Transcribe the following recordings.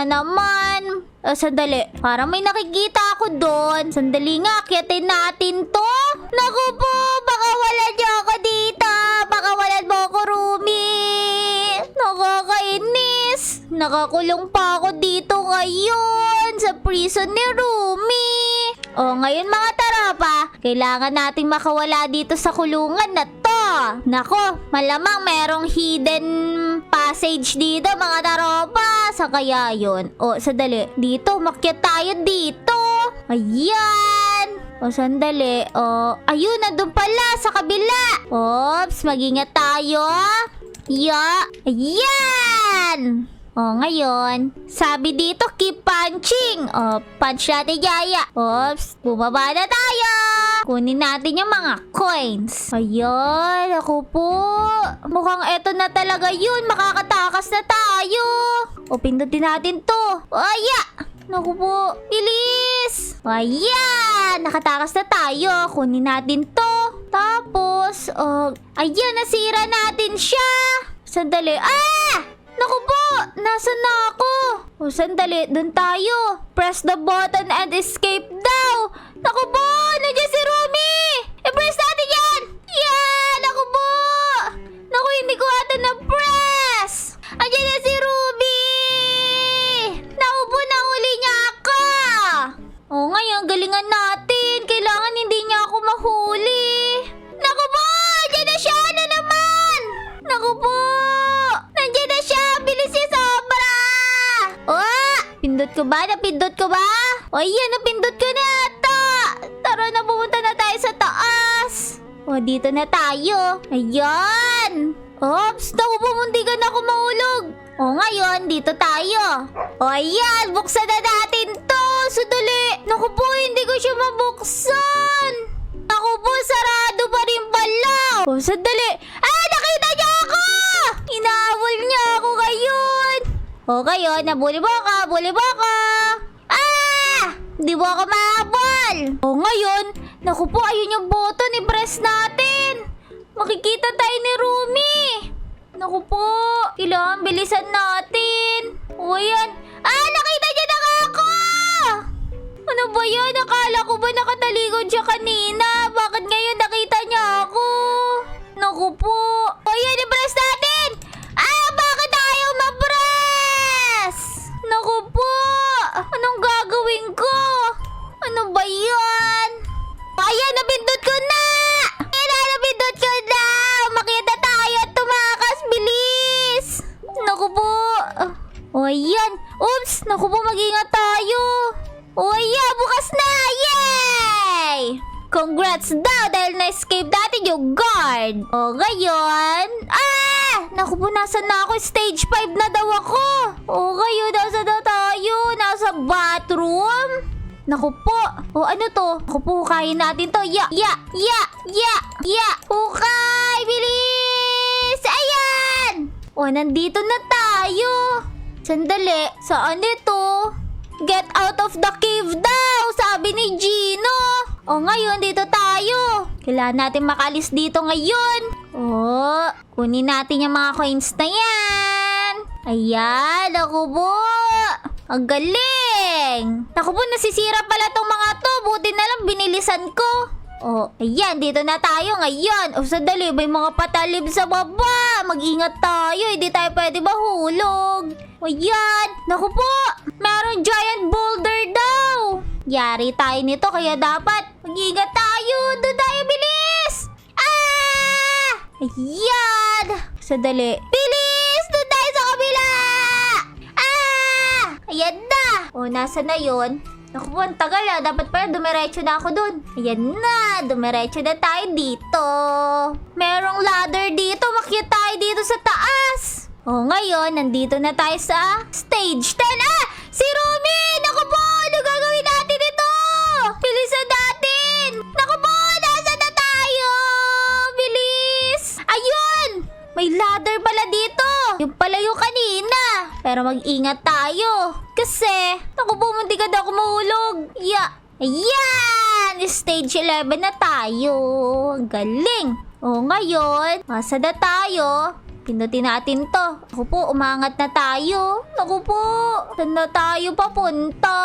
na naman. Sandali. Parang may nakikita ako doon. Sandali nga, akyatin natin to. Naku po, baka wala niyo ako dito. Baka wala mo ako, Rumi. Nakakainis. Nakakulong pa ako dito ngayon sa prison ni Rumi. Ngayon mga taropa, kailangan nating makawala dito sa kulungan na to. Nako, malamang merong hidden passage dito mga taropa. Sa kaya yun? Sandali. Dito, makyat tayo dito. Ayan. Sandali. Ayun, nandun pala sa kabila. Oops, mag-ingat tayo. Ayan. Ngayon, sabi dito, keep punching. Punch natin, Yaya. Oops, bumaba na tayo. Kunin natin yung mga coins. Ayan, ako po. Mukhang eto na talaga yun. Makakatakas na tayo. Pindutin natin to. Naku po, bilis. Ayan, nakatakas na tayo. Kunin natin to. Tapos, ayan, nasira natin siya. Sandali. Naku po! Nasaan na ako? Sandali. Doon tayo. Press the button and escape daw. Naku po! Nandiyan si Rumi! I-press natin yan! Yan! Naku po! Naku, hindi ko ata na-press! Andiyan na si Rumi! Naku po, nahuli niya ako! Ngayon, galingan natin. Kailangan hindi niya ako mahuli. Naku po! Andiyan na siya! Ano naman? Naku po! Nandiyan na siya! Bilis niya sobra! Pindot ko ba? Napindot ko ba? Ayan, napindot ko na ata! Tara na, pumunta na tayo sa taas! Dito na tayo! Ayan! Oops! Naku po, muntikan na ako mahulog! Ngayon, dito tayo! Ayan! Buksan na natin to! Sandali! Naku po, hindi ko siya mabuksan! Naku po, sarado pa rin pala! Sandali! Nakita niya ako! Inahabol niya ako ngayon! Ngayon, nabuli mo ako! Buli mo ako! Hindi mo ako mahabol! Ngayon, naku po, ayun yung button, i-press natin! Makikita tayo ni Rumi! Naku po, kailangan bilisan natin! Ayan! Nakita niya na nga ako! Ano ba yan? Akala ko ba nakatalikod siya kanina? Bakit ngayon nakita niya ako? Naku po! Ayan, i-press natin! Bakit ayaw ma-press? Naku po! Anong gagawin ko? Ano ba yan? Ayan, napindot ko na! Napindot ko na! Makita tayo at tumakas! Bilis! Naku po! Ayan! Oops! Naku po, mag-ingat tayo! Ayan! Bukas na! Yay! Congrats daw dahil na-escape natin yung guard! Ngayon... Naku po, nasan na ako? Stage 5 na daw ako! Ngayon, nasan na tayo? Nasa bathroom? Naku po! Ano to? Naku po, hukayin natin to! Hukay! Bilis! Ayan! Nandito na tayo! Sandali, saan ito? Get out of the cave daw! Sabi ni Gino! Ngayon, dito tayo! Kailangan natin makalis dito ngayon! Kunin natin yung mga coins na yan! Ayan! Naku po! Ang galing! Naku po, nasisira pala tong mga to! Buti na lang binilisan ko! Ayan! Dito na tayo ngayon! Sandali! May mga patalib sa baba! Mag-ingat tayo! Hindi tayo pwede mahulog! Ayan! Naku po! Meron giant boulder daw! Yari tayo nito kaya dapat mag-ingat tayo! Doon tayo! Bilis! Ayan! Sandali! Bilis! Doon tayo sa kabila! Ayan na! Nasa na yun? Naku po, ang tagal Dapat pala dumiretso na ako dun. Ayan na! Dumiretso na tayo dito. Merong ladder dito. Makyat tayo dito sa taas. Ngayon, nandito na tayo sa stage 10. Si Rumi! Naku po! Ano gagawin natin ito? Bilisan natin! Naku po! Nasa na tayo? Bilis! Ayun! May ladder pala dito. Yung pala yung kanina. Pero mag-ingat tayo. Kasi, naku po, munti ka daw ako mahulog. Ayan! Stage 11 na tayo. Galing! Ngayon, masa na tayo? Pindutin natin to. Naku po, umangat na tayo. Naku po, saan na tayo papunta?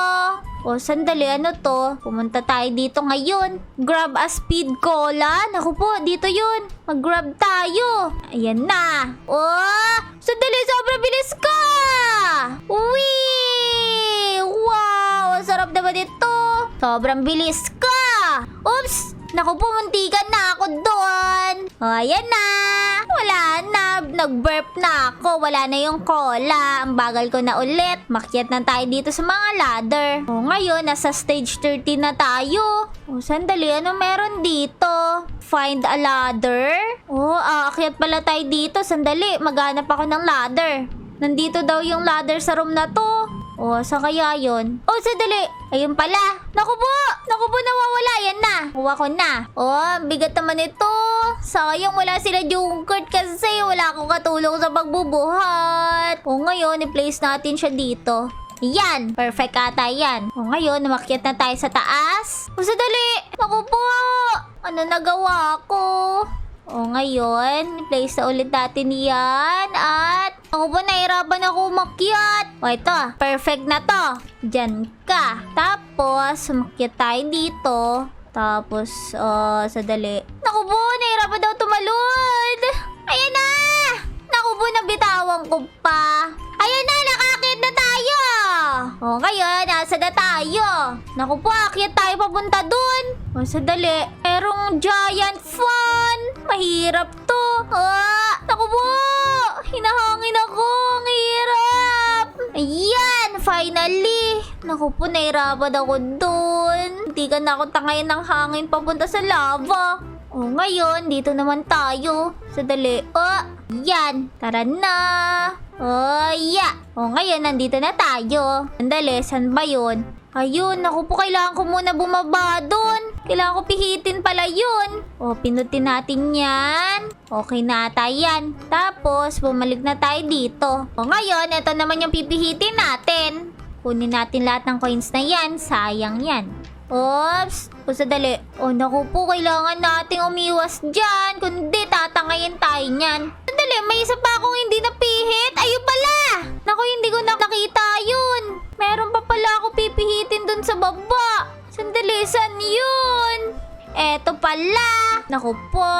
O, sandali, ano to? Pumunta tayo dito ngayon. Grab a speed cola. Naku po, dito yun. Mag-grab tayo. Ayan na. Oh, sandali, sobrang bilis ka! Wee! Wow, sarap naman ito. Sobrang bilis ka. Oops! Naku po, muntikan na ako doon. O, ayan na. Wala na. Nag-burp na ako. Wala na yung cola. Ang bagal ko na ulit. Makyat na tayo dito sa mga ladder. O, ngayon, nasa stage 13 na tayo. O, sandali. Ano meron dito? Find a ladder? O, aakyat pala tayo dito. Sandali. Maghanap ako ng ladder. Nandito daw yung ladder sa room na to. O, saan kaya yun? O, sandali. Ayun pala. Naku po! Naku po, nawawala. Yan na. Kuha ko na. O, bigat naman ito. Sayang wala sila Junkert kasi wala akong katulong sa pagbubuhat. O, ngayon, i-place natin siya dito. Yan. Perfect ata yan. O, ngayon, umakyat na tayo sa taas. O, sandali. Naku po! Ano nagawa ko? O, ngayon, i-place na ulit natin yan. At, ako po, nahirapan ako umakyat. O, ito, perfect na to. Diyan ka. Tapos, umakyat tayo dito. Tapos, sadali. Naku po, nahirapan daw tumalon. Ayan na! Naku po, nabitawan ko pa. Ayan na, nakakit na tayo. O, ngayon, nasa na tayo. Naku po, akyat tayo papunta dun. O, sadali. Merong giant fan. Mahirap to. Naku po, hinahangin ako. Ang hirap. Ayan, finally. Naku po, nahirapan ako dun. Hindi ka na ako tangayin ng hangin papunta sa lava. O, ngayon, dito naman tayo. Sadali. Yan. Tara na. Yeah. O, ngayon, nandito na tayo. Sandali, saan ba yun? Ayun, naku po, kailangan ko muna bumaba doon. Kailangan ko pihitin pala yun. O, pinutin natin yan. Okay na ata yan. Tapos, bumalik na tayo dito. O, ngayon, ito naman yung pipihitin natin. Kunin natin lahat ng coins na yan. Sayang yan. Oops. O, sadali. O, naku po, kailangan nating umiwas dyan. Kundi, tatangayin tayo niyan. Sandali, may isa pa akong hindi napihit. Ayun pala. Naku, hindi ko nakita yun. Meron pa pala ako pipihitin dun sa baba. Sandali, saan yun? Eto pala. Naku po,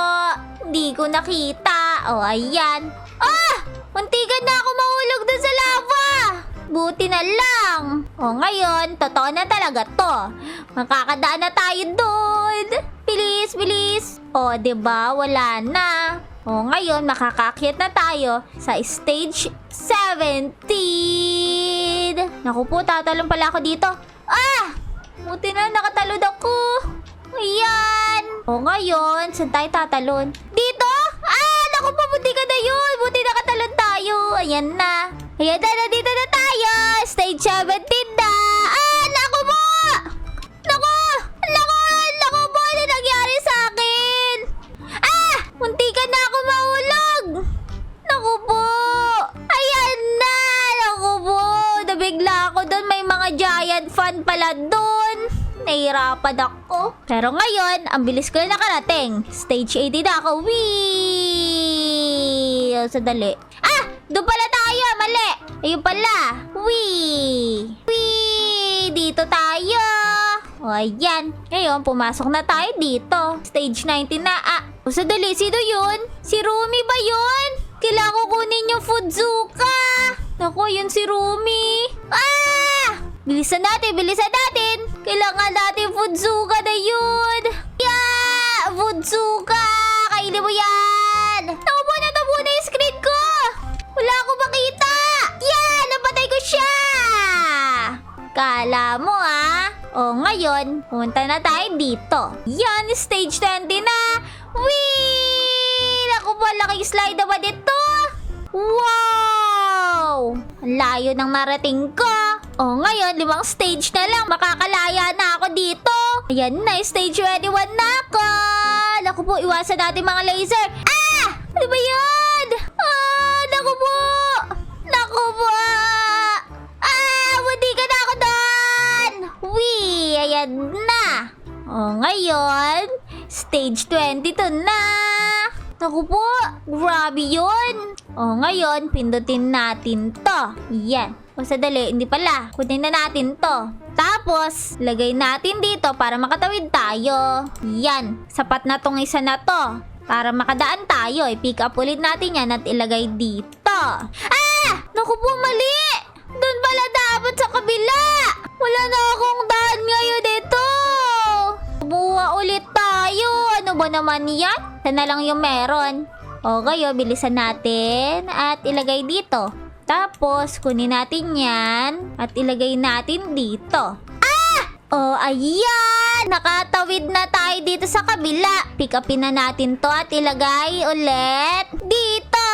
hindi ko nakita. O, ayan. Muntikan na ako mahulog dun sa lava. Buti na lang. O, ngayon, totoo na talaga to. Makakadaan na tayo doon. Bilis, bilis. O, diba? Wala na. O, ngayon, makakakyat na tayo sa stage 17. Naku po, tatalon pala ako dito. Buti na, nakatalon ako. Ayan. O, ngayon, saan tayo tatalon? Dito? Naku po, buti ka na yun. Buti nakatalon tayo. Ayan na. Ayan na, nandito na tayo. Stage 17 na. Naku po! Naku! Naku po! Ano nangyari sa akin? Muntikan na ako mahulog. Naku po! Ayan na! Naku po! Nabigla ako doon. May mga giant fan pala doon. Nahirapan ako. Pero ngayon, ang bilis ko na nakarating. Stage 18 na ako. Wee! Sadali. Doon pala tayo. Mali. Ayun pala. Wee! Wee! Dito tayo. O, ayan. Ngayon, pumasok na tayo dito. Stage 19 na. Sadali. Sino yun? Si Rumi ba yun? Kailangan ko kunin yung Fudzuka. Naku, yun si Rumi. Bilisan natin, bilisan natin. Kailangan natin Fudzuka na yun. Yeah! Fudzuka! Kainin mo yan! Naku, natabo na yung screen ko! Wala akong makita! Yeah! Napatay ko siya! Kala mo O, ngayon, pumunta na tayo dito. Yan, stage 20 na! Whee! Naku po, laking slide naman ito! Wow! Ang layo ng narating ko. O, ngayon, 5 stage na lang. Makakalaya na ako dito. Ayan na, stage 21 na ako. Naku po, iwasan natin mga laser. Ano ba yun? Naku po! Naku po! Buti ka na ako doon! Wee! Ayan na. O, ngayon, stage 22 na. Naku po, grabe yun. O, ngayon, pindutin natin to. Yan. O, sadali, hindi pala. Kunin na natin to. Tapos, lagay natin dito para makatawid tayo. Yan. Sapat na tong isa na to. Para makadaan tayo, i-pick up ulit natin yan at ilagay dito. Ah! Naku po, mali! Doon pala dapat sa kabila! Wala na akong daan ngayon dito! Buha ulit tayo! Ano ba naman yan? Sana lang yung meron. O, kayo, bilisan natin at ilagay dito. Tapos, kunin natin yan at ilagay natin dito. Ah! O, ayan! Nakatawid na tayo dito sa kabila. Pick upin na natin to at ilagay ulit dito.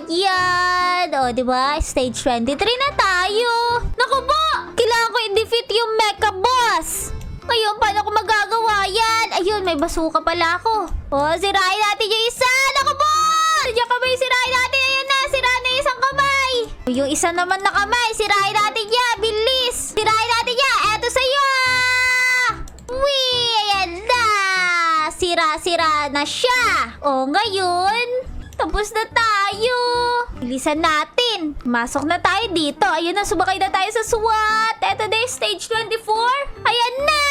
Yan. O, diba? Stage 23 na tayo. Naku po! Kailangan ko i-defeat yung Mecha Boss. Ngayon, paano ko magagawa yan? Ayun, may basuka pala ako. O, sirain natin yung isa. Naku po! Nandiyan kamay, sirain natin. Ayan na, sirain na yung isang kamay. Yung isa naman na kamay, sirain natin yan. Bilis! Sirain natin yan. Eto sa'yo! Wee! Ayan na! Sira-sira na siya. O, ngayon, tapos na tayo. Bilisan natin. Masok na tayo dito. Ayun na, sumakay na tayo sa SWAT. Eto na yung stage 24. Ayan na!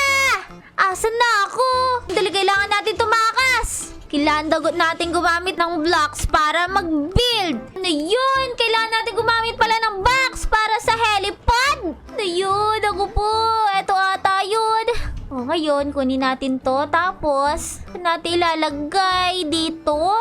Asan na ako? Dali, kailangan natin tumakas. Kailangan natin gumamit ng blocks para mag-build. Ano yun? Kailangan natin gumamit pala ng box para sa helipad. Ano yun? Ako po. Eto ata yun. O, ngayon, kunin natin to. Tapos, natin ilalagay dito.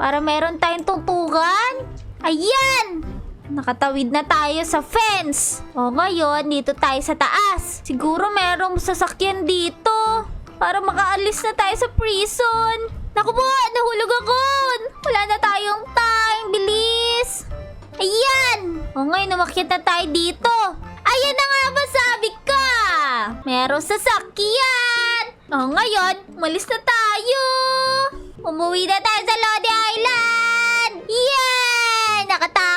Para meron tayong tutugan. Ayan! Nakatawid na tayo sa fence. O, ngayon, dito tayo sa taas. Siguro merong sasakyan dito. Para makaalis na tayo sa prison. Naku po, nahulog ako. Wala na tayong time. Bilis. Ayan. O, ngayon, umakyat na tayo dito. Ayan na nga ba sabi ka? Merong sasakyan. O, ngayon, umalis na tayo. Umuwi na tayo sa Lodi Island. Yay! Nakatayo